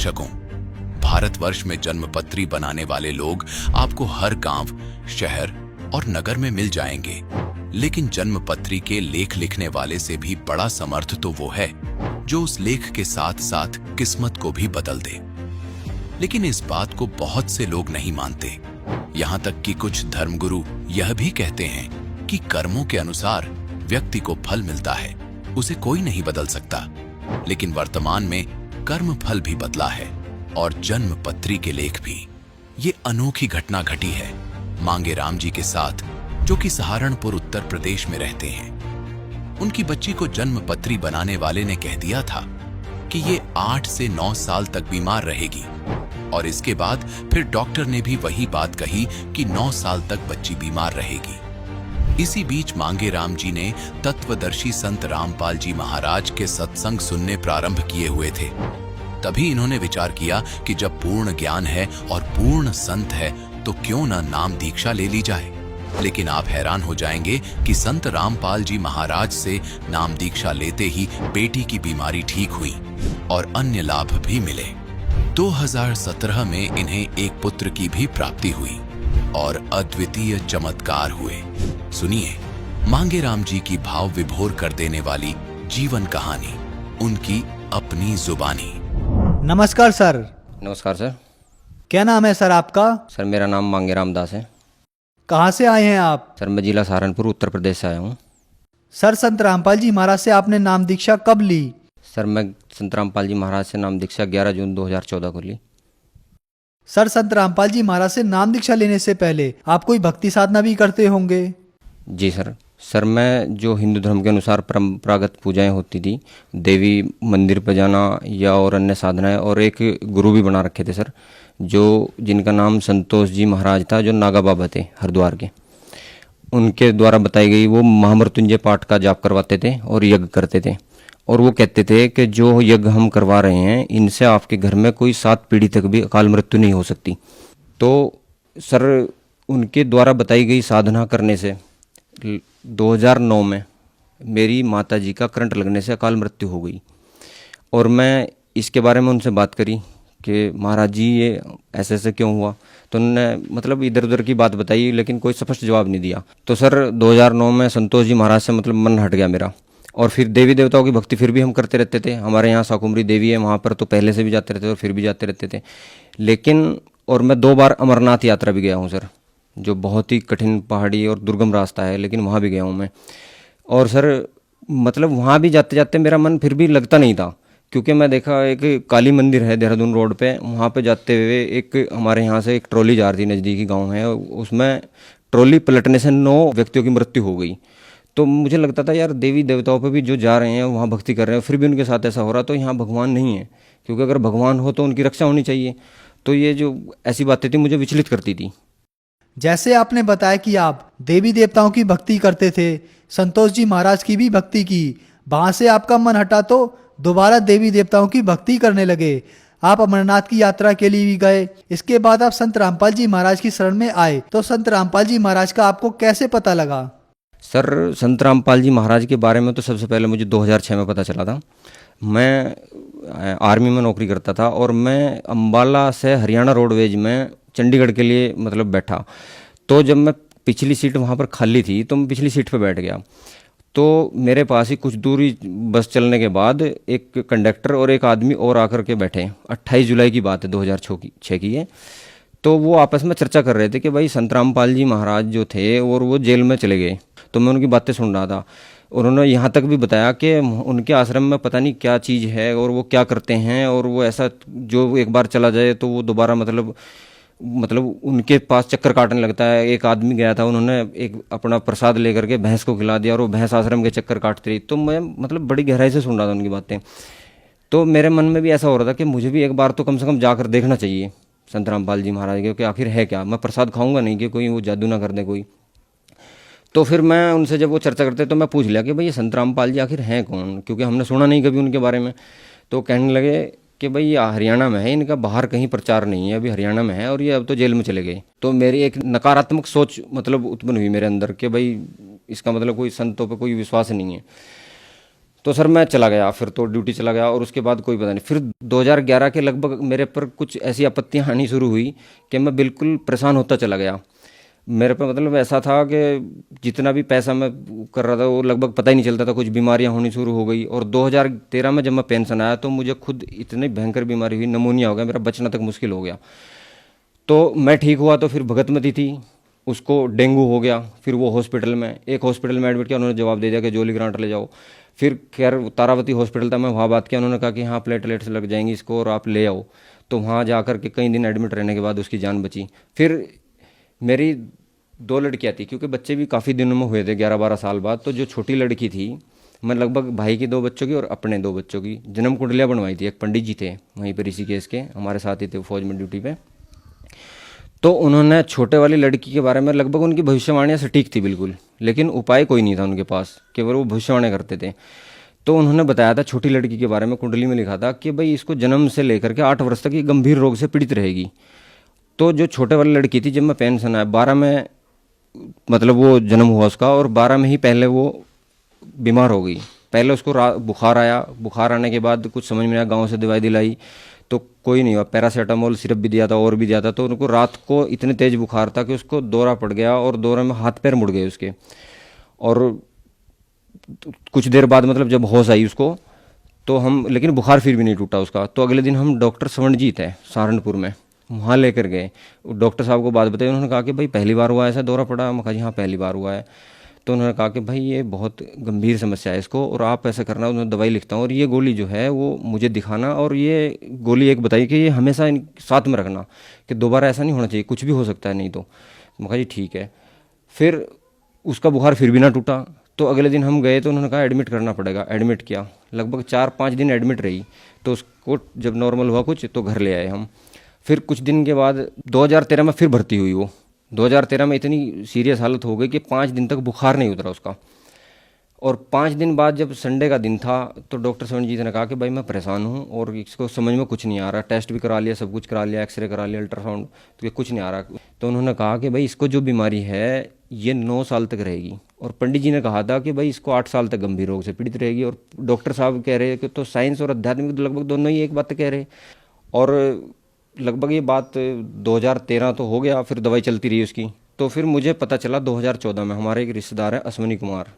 दर्शकों, भारतवर्ष में जन्मपत्री बनाने वाले लोग आपको हर गांव, शहर और नगर में मिल जाएंगे, लेकिन जन्मपत्री के लेख लिखने वाले से भी बड़ा समर्थ तो वो है जो उस लेख के साथ साथ किस्मत को भी बदल दे। लेकिन इस बात को बहुत से लोग नहीं मानते। यहाँ तक कि कुछ धर्मगुरु यह भी कहते हैं कि कर्मों के अनुसार व्यक्ति को फल मिलता है, उसे कोई नहीं बदल सकता। लेकिन वर्तमान में कर्म फल भी बदला है और जन्म पत्री के लेख भी। ये अनोखी घटना घटी है मांगे राम जी के साथ, जो कि सहारनपुर उत्तर प्रदेश में रहते हैं। उनकी बच्ची को जन्म पत्री बनाने वाले ने कह दिया था कि ये 8 से 9 साल तक बीमार रहेगी, और इसके बाद फिर डॉक्टर ने भी वही बात कही कि 9 साल तक बच्ची बीमार रहेगी। इसी बीच मांगे राम जी ने तत्वदर्शी संत रामपाल जी महाराज के सत्संग सुनने प्रारंभ किए हुए थे। तभी इन्होंने विचार किया कि जब पूर्ण ज्ञान है और पूर्ण संत है तो क्यों न नाम दीक्षा ले ली जाए। लेकिन आप हैरान हो जाएंगे कि संत रामपाल जी महाराज से नाम दीक्षा लेते ही बेटी की बीमारी ठीक हुई और अन्य लाभ भी मिले। 2017 में इन्हें एक पुत्र की भी प्राप्ति हुई और अद्वितीय चमत्कार हुए। सुनिए मांगे राम जी की भाव विभोर कर देने वाली जीवन कहानी, उनकी अपनी जुबानी। नमस्कार सर। नमस्कार सर। क्या नाम है सर आपका? सर मेरा नाम मांगे राम दास है। कहाँ से आए हैं आप? सर मैं जिला सहारनपुर उत्तर प्रदेश से आया हूँ। सर संत रामपाल जी महाराज से आपने नाम दीक्षा कब ली? सर मैं संत रामपाल जी महाराज से नाम दीक्षा 11 जून 2014 को ली। सर संत रामपाल जी महाराज से नाम दीक्षा लेने से पहले आप कोई भक्ति साधना भी करते होंगे? जी सर। सर मैं जो हिंदू धर्म के अनुसार परंपरागत पूजाएं होती थी, देवी मंदिर पर जाना या और अन्य साधनाएं, और एक गुरु भी बना रखे थे सर, जो जिनका नाम संतोष जी महाराज था, जो नागा बाबा थे हरिद्वार के। उनके द्वारा बताई गई वो महामृत्युंजय पाठ का जाप करवाते थे और यज्ञ करते थे। और वो कहते थे कि जो यज्ञ हम करवा रहे हैं इनसे आपके घर में कोई 7 पीढ़ी तक भी अकाल मृत्यु नहीं हो सकती। तो सर उनके द्वारा बताई गई साधना करने से 2009 में मेरी माता जी का करंट लगने से अकाल मृत्यु हो गई। और मैं इसके बारे में उनसे बात करी कि महाराज जी ये ऐसे ऐसे क्यों हुआ, तो उन्होंने मतलब इधर उधर की बात बताई, लेकिन कोई स्पष्ट जवाब नहीं दिया। तो सर 2009 में संतोष जी महाराज से मतलब मन हट गया मेरा। और फिर देवी देवताओं की भक्ति फिर भी हम करते रहते थे। हमारे यहाँ साकुमरी देवी है, वहाँ पर तो पहले से भी जाते रहते थे और फिर भी जाते रहते थे। लेकिन और मैं 2 बार अमरनाथ यात्रा भी गया हूँ सर, जो बहुत ही कठिन पहाड़ी और दुर्गम रास्ता है, लेकिन वहाँ भी गया हूँ मैं। और सर मतलब वहाँ भी जाते जाते मेरा मन फिर भी लगता नहीं था, क्योंकि मैं देखा एक काली मंदिर है देहरादून रोड पे, वहाँ पे जाते हुए एक हमारे यहाँ से एक ट्रॉली जा रही थी, नज़दीकी गांव है, उसमें ट्रॉली पलटने से 9 व्यक्तियों की मृत्यु हो गई। तो मुझे लगता था यार देवी देवताओं पे भी जो जा रहे हैं वहाँ भक्ति कर रहे हैं, फिर भी उनके साथ ऐसा हो रहा, तो यहाँ भगवान नहीं है, क्योंकि अगर भगवान हो तो उनकी रक्षा होनी चाहिए। तो ये जो ऐसी बातें थी मुझे विचलित करती थी। जैसे आपने बताया कि आप देवी देवताओं की भक्ति करते थे, संतोष जी महाराज की भी भक्ति की, वहां से आपका मन हटा तो दोबारा देवी देवताओं की भक्ति करने लगे। आप अमरनाथ की यात्रा के लिए भी गए। इसके बाद आप संत रामपाल जी महाराज की शरण में आए। तो संत रामपाल जी महाराज का आपको कैसे पता लगा? सर संत रामपाल जी महाराज के बारे में तो सबसे पहले मुझे 2006 में पता चला था। मैं आर्मी में नौकरी करता था और मैं अंबाला से हरियाणा रोडवेज में चंडीगढ़ के लिए मतलब बैठा। तो जब मैं पिछली सीट वहाँ पर खाली थी तो मैं पिछली सीट पर बैठ गया। तो मेरे पास ही कुछ दूरी बस चलने के बाद एक कंडक्टर और एक आदमी और आकर के बैठे। 28 जुलाई की बात है, 2006 की है। तो वो आपस में चर्चा कर रहे थे कि भाई संत रामपाल जी महाराज जो थे और वो जेल में चले गए। तो मैं उनकी बातें सुन रहा था। उन्होंने यहाँ तक भी बताया कि उनके आश्रम में पता नहीं क्या चीज़ है और वो क्या करते हैं, और वो ऐसा जो एक बार चला जाए तो वो दोबारा मतलब उनके पास चक्कर काटने लगता है। एक आदमी गया था, उन्होंने एक अपना प्रसाद लेकर के भैंस को खिला दिया और वो भैंस आश्रम के चक्कर काटती रही। तो मैं मतलब बड़ी गहराई से सुन रहा था उनकी बातें। तो मेरे मन में भी ऐसा हो रहा था कि मुझे भी एक बार तो कम से कम जाकर देखना चाहिए संत रामपाल जी महाराज के, कि आखिर है क्या। मैं प्रसाद खाऊंगा नहीं कि कोई वो जादू ना कर दे कोई। तो फिर मैं उनसे जब वो चर्चा करते तो मैं पूछ लिया कि भाई ये संत रामपाल जी आखिर हैं कौन, क्योंकि हमने सुना नहीं कभी उनके बारे में। तो कहने लगे कि भाई ये हरियाणा में है, इनका बाहर कहीं प्रचार नहीं है, अभी हरियाणा में है और ये अब तो जेल में चले गए। तो मेरी एक नकारात्मक सोच मतलब उत्पन्न हुई मेरे अंदर कि भाई इसका मतलब कोई संतों पे कोई विश्वास नहीं है। तो सर मैं चला गया, फिर तो ड्यूटी चला गया, और उसके बाद कोई पता नहीं। फिर 2011 के लगभग मेरे पर कुछ ऐसी आपत्तियां आनी शुरू हुई कि मैं बिल्कुल परेशान होता चला गया। मेरे पे मतलब ऐसा था कि जितना भी पैसा मैं कर रहा था वो लगभग पता ही नहीं चलता था, कुछ बीमारियां होनी शुरू हो गई। और 2013 में जब मैं पेंशन आया तो मुझे खुद इतनी भयंकर बीमारी हुई, नमूनिया हो गया, मेरा बचना तक मुश्किल हो गया। तो मैं ठीक हुआ तो फिर भगतमती थी, उसको डेंगू हो गया, फिर वो हॉस्पिटल में, एक हॉस्पिटल में एडमिट किया, उन्होंने जवाब दे दिया कि जोली ग्रांट ले जाओ। फिर खैर तारावती हॉस्पिटल था, मैं वहाँ बात किया, उन्होंने कहा कि हाँ प्लेटलेट्स लग जाएंगी इसको और आप ले आओ। तो वहाँ जा कर के कई दिन एडमिट रहने के बाद उसकी जान बची। फिर मेरी 2 लड़कियाँ थी, क्योंकि बच्चे भी काफ़ी दिनों में हुए थे, 11-12 साल बाद। तो जो छोटी लड़की थी, मैं लगभग भाई की 2 बच्चों की और अपने 2 बच्चों की जन्म कुंडलियाँ बनवाई थी। एक पंडित जी थे वहीं पर ऋषिकेश के, हमारे साथ ही थे, फौज में ड्यूटी पे। तो उन्होंने छोटे वाली लड़की के बारे में, लगभग उनकी भविष्यवाणियाँ सटीक थी बिल्कुल, लेकिन उपाय कोई नहीं था उनके पास, केवल वो भविष्यवाणियाँ करते थे। तो उन्होंने बताया था छोटी लड़की के बारे में, कुंडली में लिखा था कि भाई इसको जन्म से लेकर के 8 वर्ष तक ये गंभीर रोग से पीड़ित रहेगी। तो जो छोटे वाली लड़की थी, जब मैं पेंशन आया 12 में, मतलब वो जन्म हुआ उसका, और 12 में ही पहले वो बीमार हो गई। पहले उसको बुखार आया, बुखार आने के बाद कुछ समझ में आया, गाँव से दवाई दिलाई तो कोई नहीं हुआ, पैरासीटामोल सिरप भी दिया था और भी दिया था। तो उनको रात को इतने तेज बुखार था कि उसको दौरा पड़ गया, और दौरे में हाथ पैर मुड़ गए उसके। और कुछ देर बाद मतलब जब होश आई उसको, तो हम, लेकिन बुखार फिर भी नहीं टूटा उसका। तो अगले दिन हम डॉक्टर स्वर्णजीत है सहारनपुर में, वहाँ लेकर गए। डॉक्टर साहब को बात बताई, उन्होंने कहा कि भाई पहली बार हुआ ऐसा दौरा पड़ा? मैं कहा जी हाँ पहली बार हुआ है। तो उन्होंने कहा कि भाई ये बहुत गंभीर समस्या है इसको, और आप ऐसा करना, उन्होंने दवाई लिखता हूँ और ये गोली जो है वो मुझे दिखाना, और ये गोली एक बताई कि ये हमेशा साथ में रखना, कि दोबारा ऐसा नहीं होना चाहिए, कुछ भी हो सकता है नहीं तो। मैं कहा जी ठीक है। फिर उसका बुखार फिर भी ना टूटा, तो अगले दिन हम गए तो उन्होंने कहा एडमिट करना पड़ेगा। एडमिट किया, लगभग 4-5 दिन एडमिट रही। तो उसको जब नॉर्मल हुआ कुछ तो घर ले आए हम। फिर कुछ दिन के बाद 2013 में फिर भर्ती हुई वो। 2013 में इतनी सीरियस हालत हो गई कि 5 दिन तक बुखार नहीं उतरा उसका। और 5 दिन बाद जब संडे का दिन था तो डॉक्टर स्वर्णजीत ने कहा कि भाई मैं परेशान हूँ और इसको समझ में कुछ नहीं आ रहा, टेस्ट भी करा लिया, सब कुछ करा लिया, एक्सरे करा लिया, अल्ट्रासाउंड, तो ये कुछ नहीं आ रहा। तो उन्होंने कहा कि भाई इसको जो बीमारी है ये 9 साल तक रहेगी, और पंडित जी ने कहा था कि भाई इसको 8 साल तक गंभीर रोग से पीड़ित रहेगी। और डॉक्टर साहब कह रहे कि तो साइंस और आध्यात्मिक लगभग दोनों ही एक बात कह रहे। और लगभग ये बात 2013 तो हो गया, फिर दवाई चलती रही उसकी। तो फिर मुझे पता चला 2014 में, हमारे एक रिश्तेदार है अश्वनी कुमार,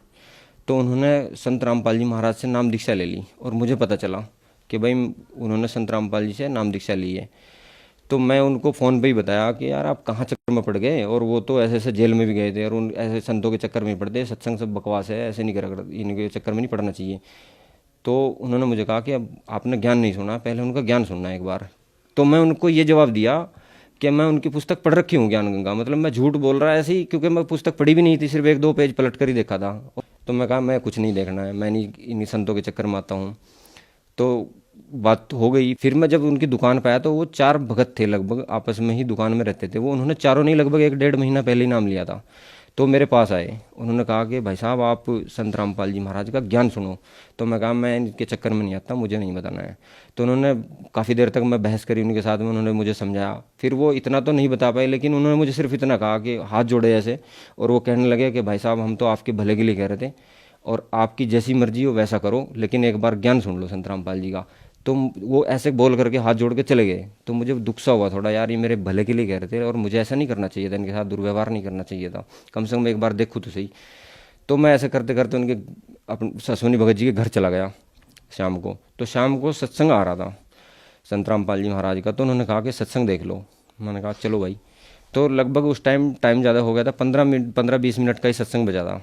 तो उन्होंने संत रामपाल जी महाराज से नाम दीक्षा ले ली, और मुझे पता चला कि भाई उन्होंने संत रामपाल जी से नाम दीक्षा ली है। तो मैं उनको फ़ोन पे ही बताया कि यार आप कहाँ चक्कर में पड़ गए, और वो तो ऐसे ऐसे जेल में भी गए थे, और उन ऐसे संतों के चक्कर में पड़ते, सत्संग सब बकवास है, ऐसे नहीं करा, इनके चक्कर में नहीं पड़ना चाहिए। तो उन्होंने मुझे कहा कि अब आपने ज्ञान नहीं सुना, पहले उनका ज्ञान सुनना है एक बार। तो मैं उनको ये जवाब दिया कि मैं उनकी पुस्तक पढ़ रखी हूँ ज्ञान गंगा, मतलब मैं झूठ बोल रहा है ऐसे ही, क्योंकि मैं पुस्तक पढ़ी भी नहीं थी, सिर्फ 1-2 पेज पलट कर ही देखा था। तो मैं कहा मैं कुछ नहीं देखना है, मैं नहीं इन्हीं संतों के चक्कर में आता हूँ। तो बात हो गई। फिर मैं जब उनकी दुकान पर आया तो वो 4 भगत थे, लगभग आपस में ही दुकान में रहते थे वो। उन्होंने चारों नहीं, लगभग 1-1.5 महीना पहले ही नाम लिया था। तो मेरे पास आए, उन्होंने कहा कि भाई साहब आप संत रामपाल जी महाराज का ज्ञान सुनो। तो मैं कहा मैं इनके चक्कर में नहीं आता, मुझे नहीं बताना है। तो उन्होंने काफ़ी देर तक मैं बहस करी उनके साथ में, उन्होंने मुझे समझाया। फिर वो इतना तो नहीं बता पाए, लेकिन उन्होंने मुझे सिर्फ इतना कहा कि हाथ जोड़े ऐसे, और वो कहने लगे कि भाई साहब हम तो आपके भले के लिए कह रहे थे, और आपकी जैसी मर्जी हो वैसा करो, लेकिन एक बार ज्ञान सुन लो संत रामपाल जी का। तो वो ऐसे बोल करके हाथ जोड़ के चले गए। तो मुझे दुख सा हुआ थोड़ा, यार ये मेरे भले के लिए कह रहे थे और मुझे ऐसा नहीं करना चाहिए था, इनके साथ दुर्व्यवहार नहीं करना चाहिए था, कम से कम एक बार देखूँ तो सही। तो मैं ऐसे करते करते उनके अपने अश्वनी भगत जी के घर चला गया शाम को। तो शाम को सत्संग आ रहा था संत रामपाल जी महाराज का, तो उन्होंने कहा कि सत्संग देख लो। मैंने कहा चलो भाई। तो लगभग उस टाइम ज़्यादा हो गया था, 15-20 मिनट का ही सत्संग बजा था।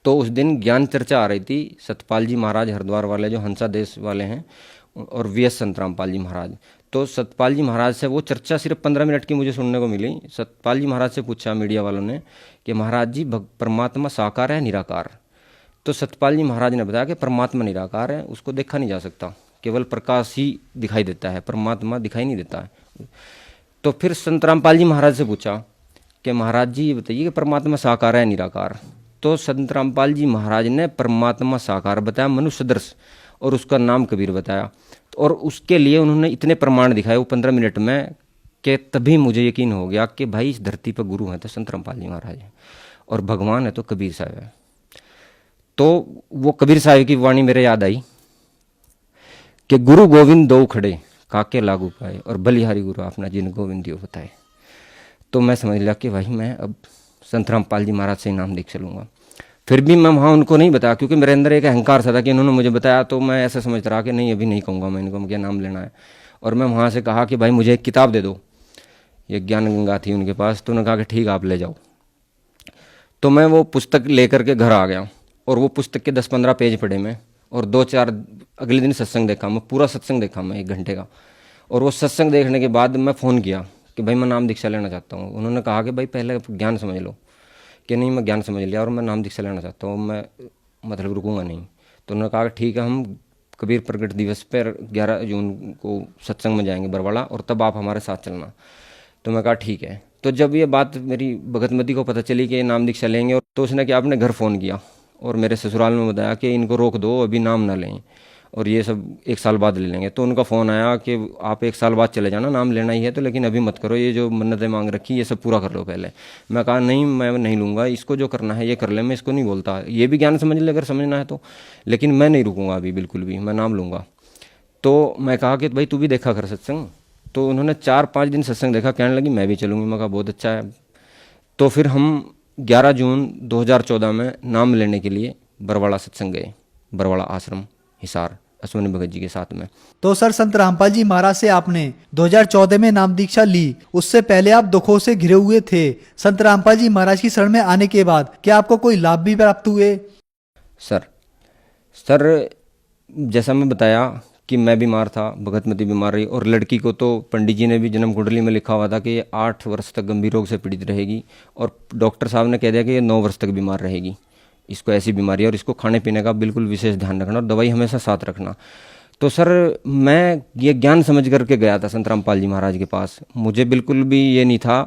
तो उस दिन ज्ञान चर्चा आ रही थी, सतपाल जी महाराज हरिद्वार वाले जो हंसा देश वाले हैं, और वीएस संत रामपाल जी महाराज। तो सतपाल जी महाराज से वो चर्चा सिर्फ 15 मिनट की मुझे सुनने को मिली। सतपाल जी महाराज से पूछा मीडिया वालों ने कि महाराज जी परमात्मा साकार है निराकार? तो सतपाल जी महाराज ने बताया कि परमात्मा निराकार है, उसको देखा नहीं जा सकता, केवल प्रकाश ही दिखाई देता है, परमात्मा दिखाई नहीं देता है। तो फिर संत रामपाल जी महाराज से पूछा कि महाराज जी ये बताइए कि परमात्मा साकार है निराकार? तो संत रामपाल जी महाराज ने परमात्मा साकार बताया, मनुष्य सदृश, और उसका नाम कबीर बताया। और उसके लिए उन्होंने इतने प्रमाण दिखाए वो 15 मिनट में कि तभी मुझे यकीन हो गया कि भाई इस धरती पर गुरु हैं तो संत रामपाल जी महाराज हैं, और भगवान है तो कबीर साहब है। तो वो कबीर साहिब की वाणी मेरे याद आई कि गुरु गोविंद दो खड़े काके लागू पाए और बलिहारी गुरु आपना जिन गोविंद दियो बताए। तो मैं समझ लिया कि भाई मैं अब संत रामपाल जी महाराज से ही नाम दीक्षा लूँगा। फिर भी मैं वहाँ उनको नहीं बताया, क्योंकि मेरे अंदर एक अहंकार सा था कि इन्होंने मुझे बताया तो मैं ऐसा समझ रहा कि नहीं अभी नहीं कहूँगा मैं इनको, क्या नाम लेना है। और मैं वहाँ से कहा कि भाई मुझे एक किताब दे दो, ये ज्ञान गंगा थी उनके पास। तो उन्होंने कहा कि ठीक आप ले जाओ। तो मैं वो पुस्तक लेकर के घर आ गया और वो पुस्तक के 10-15 पेज पढ़े मैं, और 2-4 अगले दिन सत्संग देखा मैं, पूरा सत्संग देखा मैं 1 घंटे का। और वो सत्संग देखने के बाद मैं फ़ोन किया कि भाई मैं नाम दीक्षा लेना चाहता हूँ। उन्होंने कहा कि भाई पहले ज्ञान समझ लो, कि नहीं मैं ज्ञान समझ लिया और मैं नाम दीक्षा लेना चाहता हूँ, मैं मतलब रुकूंगा नहीं। तो उन्होंने कहा कि ठीक है हम कबीर प्रगट दिवस पर 11 जून को सत्संग में जाएंगे बरवाला, और तब आप हमारे साथ चलना। तो मैं कहा ठीक है। तो जब ये बात मेरी भगतमती को पता चली कि ये नाम दीक्षा लेंगे, तो उसने क्या अपने घर फ़ोन किया और मेरे ससुराल में बताया कि इनको रोक दो, अभी नाम ना लें और ये सब 1 साल बाद ले लेंगे। तो उनका फ़ोन आया कि आप 1 साल बाद चले जाना, नाम लेना ही है तो, लेकिन अभी मत करो, ये जो मन्नतें मांग रखी ये सब पूरा कर लो पहले। मैं कहा नहीं मैं नहीं लूँगा, इसको जो करना है ये कर ले, मैं इसको नहीं बोलता, ये भी ज्ञान समझ ले अगर समझना है तो, लेकिन मैं नहीं रुकूँगा अभी बिल्कुल भी, मैं नाम लूँगा। तो मैं कहा कि भाई तू भी देखा कर सत्संग। तो उन्होंने 4-5 दिन सत्संग देखा, कहने लगी मैं भी चलूँगी। मैं कहा बहुत अच्छा है। तो फिर हम 11 जून 2014 में नाम लेने के लिए बरवाड़ा सत्संग गए, बरवाड़ा आश्रम हिसार, अश्विनी भगत जी के साथ में। तो सर संत रामपाल जी महाराज से आपने 2014 में नाम दीक्षा ली, उससे पहले आप दुखों से घिरे हुए थे। संत रामपाल जी महाराज की शरण में आने के बाद क्या आपको कोई लाभ भी प्राप्त हुए? सर जैसा मैं बताया कि मैं बीमार था, भगतमती बीमार रही, और लड़की को तो पंडित जी ने भी जन्म कुंडली में लिखा हुआ था कि ये 8 वर्ष तक गंभीर रोग से पीड़ित रहेगी, और डॉक्टर साहब ने कह दिया कि ये 9 वर्ष तक बीमार रहेगी, इसको ऐसी बीमारी है, और इसको खाने पीने का बिल्कुल विशेष ध्यान रखना और दवाई हमेशा साथ रखना। तो सर मैं ये ज्ञान समझ करके गया था संत रामपाल जी महाराज के पास। मुझे बिल्कुल भी ये नहीं था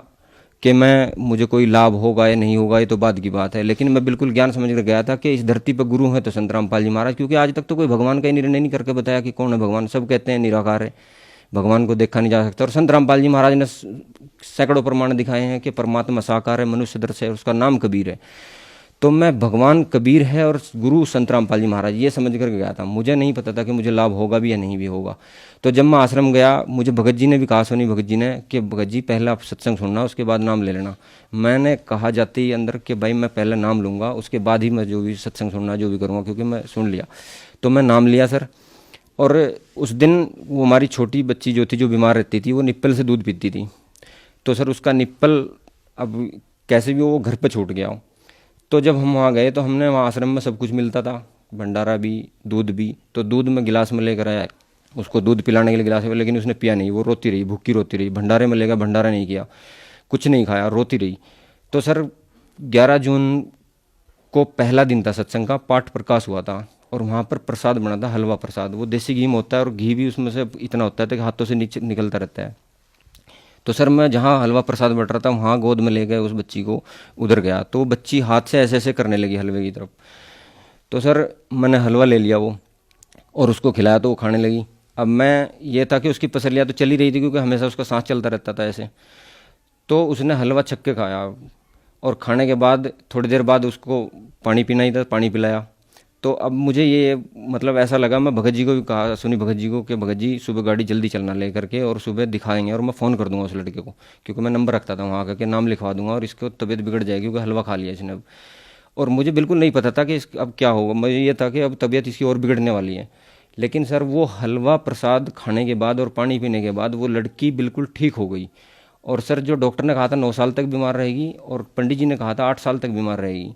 कि मुझे कोई लाभ होगा या नहीं होगा, ये तो बाद की बात है, लेकिन मैं बिल्कुल ज्ञान समझ कर गया था कि इस धरती पर गुरु हैं तो संत रामपाल जी महाराज, क्योंकि आज तक तो कोई भगवान का ही निर्णय नहीं करके बताया कि कौन है भगवान। सब कहते हैं निराकार है, भगवान को देखा नहीं जा सकता, और संत रामपाल जी महाराज ने सैकड़ों प्रमाण दिखाए हैं कि परमात्मा साकार है, मनुष्य दर्श है, उसका नाम कबीर है। तो मैं भगवान कबीर है और गुरु संत रामपाल जी महाराज, ये समझ कर गया था। मुझे नहीं पता था कि मुझे लाभ होगा भी या नहीं भी होगा। तो जब मैं आश्रम गया, मुझे भगत जी ने भी कहा, सोनी भगत जी ने, कि भगत जी पहले आप सत्संग सुनना, उसके बाद नाम ले लेना। मैंने कहा जाते ही अंदर कि भाई मैं पहले नाम लूँगा, उसके बाद ही मैं जो भी सत्संग सुनना जो भी करूँगा, क्योंकि मैं सुन लिया। तो मैं नाम लिया सर। और उस दिन वो हमारी छोटी बच्ची जो थी, जो बीमार रहती थी, वो निप्पल से दूध पीती थी। तो सर उसका निप्पल अब कैसे भी वो घर पर छूट गया हो। तो जब हम वहाँ गए तो हमने वहाँ आश्रम में सब कुछ मिलता था, भंडारा भी, दूध भी। तो दूध में गिलास में लेकर आया, उसको दूध पिलाने के लिए गिलास में, लेकिन उसने पिया नहीं, वो रोती रही, भूखी रोती रही। भंडारे में लेकर, भंडारा नहीं किया, कुछ नहीं खाया, रोती रही। तो सर 11 जून को पहला दिन था सत्संग का, पाठ प्रकाश हुआ था, और वहाँ पर प्रसाद बना था, हलवा प्रसाद। वो देसी घी में होता है, और घी भी उसमें से इतना होता है कि हाथों से नीचे निकलता रहता है। तो सर मैं जहाँ हलवा प्रसाद बट रहा था, वहाँ गोद में ले गए उस बच्ची को, उधर गया तो वो बच्ची हाथ से ऐसे ऐसे करने लगी हलवे की तरफ। तो सर मैंने हलवा ले लिया वो, और उसको खिलाया तो वो खाने लगी। अब मैं ये था कि उसकी पसलियाँ तो चली रही थी, क्योंकि हमेशा उसका सांस चलता रहता था ऐसे। तो उसने हलवा छक के खाया, और खाने के बाद थोड़ी देर बाद उसको पानी पीना ही था, पानी पिलाया। तो अब मुझे ये मतलब ऐसा लगा, मैं भगत जी को भी कहा, सुनी भगत जी को, कि भगत जी सुबह गाड़ी जल्दी चलना ले करके, और सुबह दिखाएंगे, और मैं फ़ोन कर दूंगा उस लड़के को, क्योंकि मैं नंबर रखता था वहाँ का, कि नाम लिखवा दूंगा, और इसको तबीयत बिगड़ जाएगी क्योंकि हलवा खा लिया इसने अब। और मुझे बिल्कुल नहीं पता था कि अब क्या होगा, मुझे ये था कि अब तबीयत इसकी और बिगड़ने वाली है। लेकिन सर वो हलवा प्रसाद खाने के बाद और पानी पीने के बाद वो लड़की बिल्कुल ठीक हो गई। और सर जो डॉक्टर ने कहा था 9 साल तक बीमार रहेगी, और पंडित जी ने कहा था 8 साल तक बीमार रहेगी,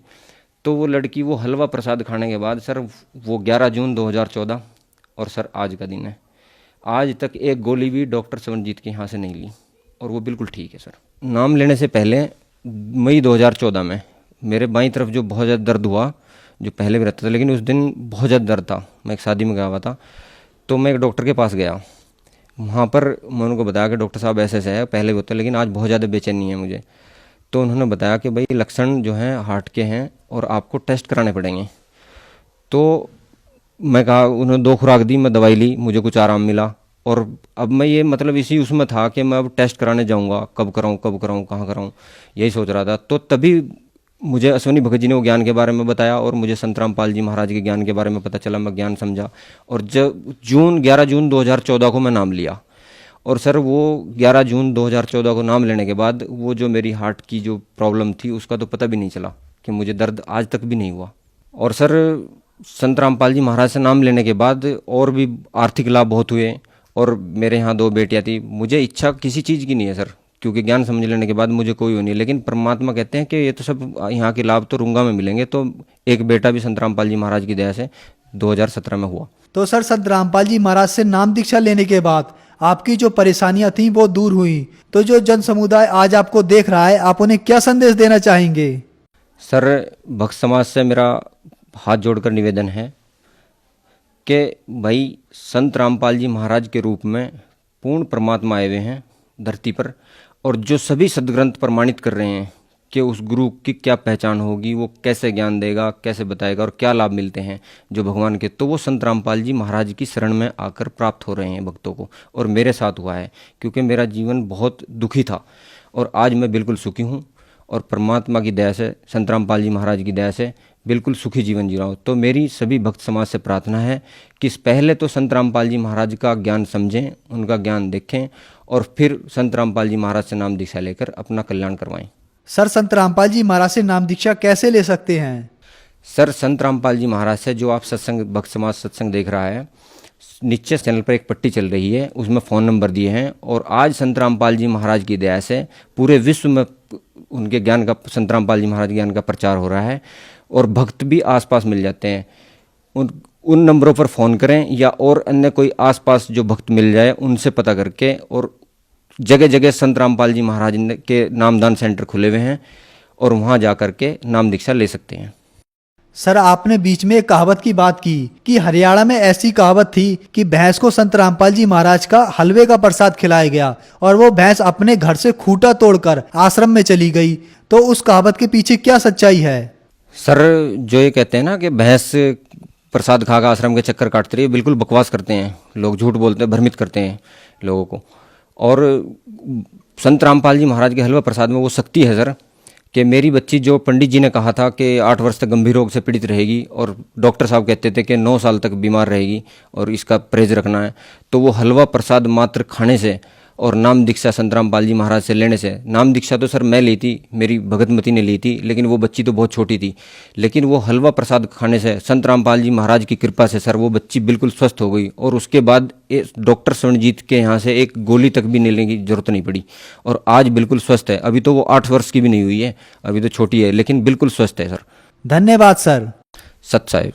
तो वो लड़की वो हलवा प्रसाद खाने के बाद सर वो 11 जून 2014, और सर आज का दिन है, आज तक एक गोली भी डॉक्टर सवनजीत के यहाँ से नहीं ली, और वो बिल्कुल ठीक है सर। नाम लेने से पहले मई 2014 में मेरे बाईं तरफ जो बहुत ज़्यादा दर्द हुआ, जो पहले भी रहता था, लेकिन उस दिन बहुत ज़्यादा दर्द था। मैं एक शादी में गया हुआ था, तो मैं एक डॉक्टर के पास गया। वहाँ पर मैं उनको बताया कि डॉक्टर साहब ऐसे ऐसे है, पहले भी होता है लेकिन आज बहुत ज़्यादा बेचैनी है मुझे। तो उन्होंने बताया कि भाई लक्षण जो हैं हार्ट के हैं, और आपको टेस्ट कराने पड़ेंगे। तो मैं कहा, उन्होंने 2 खुराक दी, मैं दवाई ली, मुझे कुछ आराम मिला। और अब मैं ये मतलब इसी उसमें था कि मैं अब टेस्ट कराने जाऊंगा, कब कराऊं कहाँ कराऊं, यही सोच रहा था। तो तभी मुझे अश्वनी भगत जी ने वो ज्ञान के बारे में बताया और मुझे संत रामपाल जी महाराज के ज्ञान के बारे में पता चला, मैं ज्ञान समझा। और जब 11 जून 2014 को मैं नाम लिया, और सर वो 11 जून 2014 को नाम लेने के बाद वो जो मेरी हार्ट की जो प्रॉब्लम थी उसका तो पता भी नहीं चला, कि मुझे दर्द आज तक भी नहीं हुआ। और सर संत रामपाल जी महाराज से नाम लेने के बाद और भी आर्थिक लाभ बहुत हुए, और मेरे यहाँ 2 बेटियाँ थी। मुझे इच्छा किसी चीज़ की नहीं है सर, क्योंकि ज्ञान समझ लेने के बाद मुझे कोई वो नहीं, लेकिन परमात्मा कहते हैं कि ये तो सब यहाँ के लाभ तो रुंगा में मिलेंगे। तो एक बेटा भी संत रामपाल जी महाराज की दया से 2017 में हुआ। तो सर संत रामपाल जी महाराज से नाम दीक्षा लेने के बाद आपकी जो परेशानियां थीं वो दूर हुई। तो जो जन समुदाय आज आपको देख रहा है, आप उन्हें क्या संदेश देना चाहेंगे? सर भक्त समाज से मेरा हाथ जोड़कर निवेदन है कि भाई संत रामपाल जी महाराज के रूप में पूर्ण परमात्मा आए हुए हैं धरती पर, और जो सभी सदग्रंथ प्रमाणित कर रहे हैं कि उस गुरु की क्या पहचान होगी, वो कैसे ज्ञान देगा, कैसे बताएगा और क्या लाभ मिलते हैं जो भगवान के, तो वो संत रामपाल जी महाराज की शरण में आकर प्राप्त हो रहे हैं भक्तों को। और मेरे साथ हुआ है, क्योंकि मेरा जीवन बहुत दुखी था और आज मैं बिल्कुल सुखी हूँ, और परमात्मा की दया से, संत रामपाल जी महाराज की दया से बिल्कुल सुखी जीवन जी रहा हूँ। तो मेरी सभी भक्त समाज से प्रार्थना है कि पहले तो संत रामपाल जी महाराज का ज्ञान समझें, उनका ज्ञान देखें, और फिर संत रामपाल जी महाराज से नाम दीक्षा लेकर अपना कल्याण करवाएं। सर संत रामपाल जी महाराज से नाम दीक्षा कैसे ले सकते हैं? सर संत रामपाल जी महाराज से जो आप सत्संग, भक्त समाज सत्संग देख रहा है, नीचे चैनल पर एक पट्टी चल रही है, उसमें फ़ोन नंबर दिए हैं। और आज संत रामपाल जी महाराज की दया से पूरे विश्व में उनके ज्ञान का, संत रामपाल जी महाराज ज्ञान का प्रचार हो रहा है, और भक्त भी आसपास मिल जाते हैं। उन नंबरों पर फ़ोन करें, या और अन्य कोई आसपास जो भक्त मिल जाए उनसे पता करके, और जगह जगह संत रामपाल जी महाराज के नामदान सेंटर खुले हुए हैं, और वहाँ जा कर के नाम दीक्षा ले सकते हैं। सर आपने बीच में एक कहावत की बात की कि हरियाणा में ऐसी कहावत थी कि भैंस को संत रामपाल जी महाराज का हलवे का प्रसाद खिलाया गया और वो भैंस अपने घर से खूंटा तोड़कर आश्रम में चली गई। तो उस कहावत के पीछे क्या सच्चाई है? सर जो ये कहते हैं ना कि भैंस प्रसाद खाकर आश्रम के चक्कर काटती रही, बिल्कुल बकवास करते हैं लोग, झूठ बोलते हैं, भ्रमित करते हैं लोगों को। और संत रामपाल जी महाराज के हलवा प्रसाद में वो शक्ति है सर, कि मेरी बच्ची जो पंडित जी ने कहा था कि 8 वर्ष तक गंभीर रोग से पीड़ित रहेगी, और डॉक्टर साहब कहते थे कि 9 साल तक बीमार रहेगी और इसका परहेज रखना है, तो वो हलवा प्रसाद मात्र खाने से और नाम दीक्षा संत रामपाल जी महाराज से लेने से, नाम दीक्षा तो सर मैं ली थी, मेरी भगतमती ने ली थी, लेकिन वो बच्ची तो बहुत छोटी थी, लेकिन वो हलवा प्रसाद खाने से संत रामपाल जी महाराज की कृपा से सर वो बच्ची बिल्कुल स्वस्थ हो गई। और उसके बाद डॉक्टर स्वर्णजीत के यहाँ से एक गोली तक भी लेने की जरूरत नहीं पड़ी, और आज बिल्कुल स्वस्थ है। अभी तो वो 8 वर्ष की भी नहीं हुई है, अभी तो छोटी है, लेकिन बिल्कुल स्वस्थ है सर। धन्यवाद सर। सत साहिब।